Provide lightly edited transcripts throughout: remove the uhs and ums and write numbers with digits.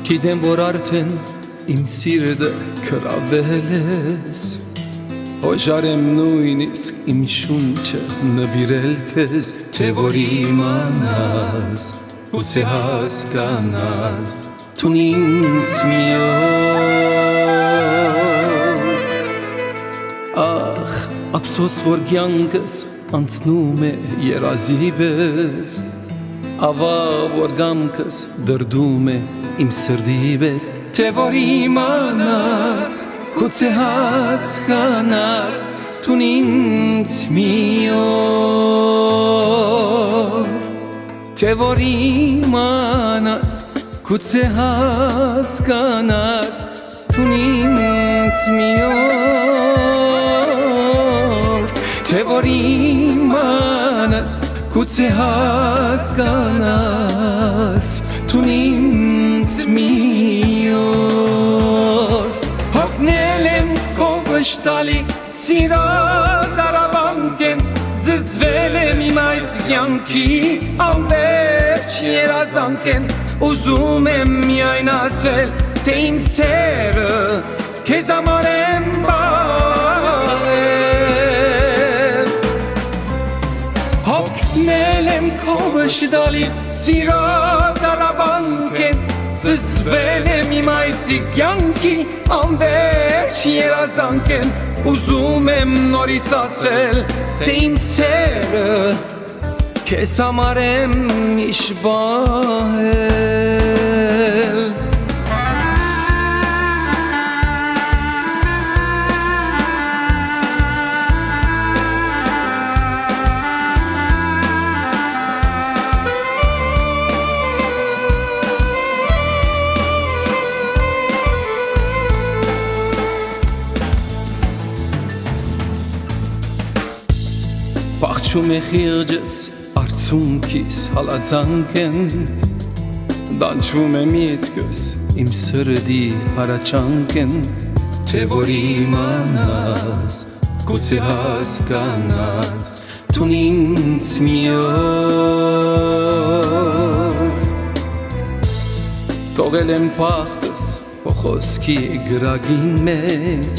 Գիտեմ, որ արդեն իմ սիրտը գրավել ես, հոժարեմ նույնիսկ իմ շունչը նվիրել քեզ, թե որ իմանաս, գուցե հասկանաս, տուն ինձ մի օր։ Ախ, ափսոս, որ կյանքս անցնում է երազի պես, ավա, որ գամքս դրդում է իմ սրդի պես, թե որ իմանաս, գուցե հասկանաս, տուն ինձ մի օր, թե որ իմանաս, գուցե հասկանաս, տուն ինձ մի օր, թե որ իմանաս, գուցե հասկանաս, տուն ինձ մի օր։ Հոգնել եմ քո վշտալի սիրո դարաբանքեն, զզվել եմ իմ այս կյանքի անվերջ երազանքեն, ուզում եմ միայն ասել, թե իմ սերը քեզ համար եմ պահել։ Հոգնել եմ քո վշտալի սիրո դարաբանքեն, զզվել եմ իմ այս կյանքի անվերջ երազանքեն, ուզում եմ նորից ասել, թե իմ սերը քեզ համար եմ միշտ պահել։ Պաղչում է խիղճս արցունքիս հալածանքեն, դանչվում է միտքս իմ սրդի հարաճանքեն, թե որ իմանաս, գուցե հասկանաս, տուն ինձ մի օր։ Թողել եմ պաղտս քո խոսքի գրագին մեջ,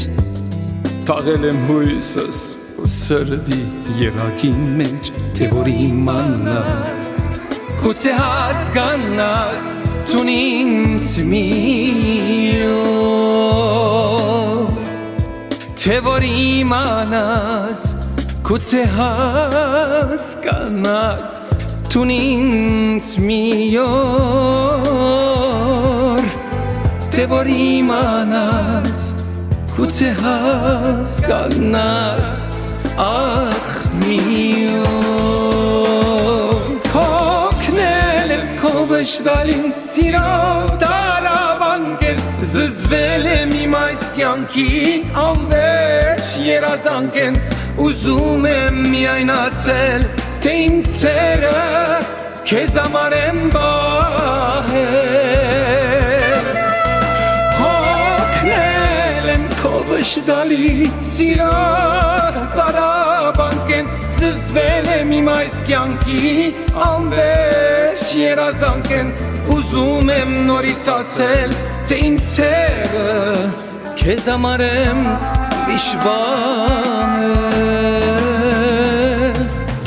թաղել եմ հույսս ու սրդի երակին մեջ, թե որ իմանաս, գուցե հասկանաս, տուն ինձ մի օր, թե որ իմանաս, գուցե հասկանաս, տուն ինձ մի օր, թե որ իմանաս, գուցե հասկանաս, ախ մի օր։ Հոգնել եմ քո վշտալի սիրո դարաբանքեն, զզվել եմ իմ այս կյանքի անվերջ երազանքեն, ուզում եմ միայն ասել, թե իմ սերը քեզ համար եմ պահել։ Հոգնել եմ քո վշտալի սիրո դարաբանքեն, զզվել եմ իմ այս կյանքի անվերջ երազանքեն, ուզում եմ նորից ասել, թե իմ սերը քեզ համար եմ միշտ պահել,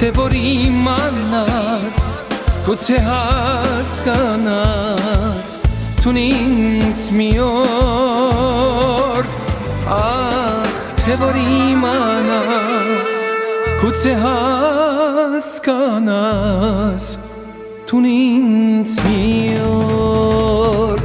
թե որ իմանաս, գուցե հասկանաս, տուն ինձ մի օր, ախ, թե որ իմանաս, գուցե հասկանաս, տուն ինձ մի օր։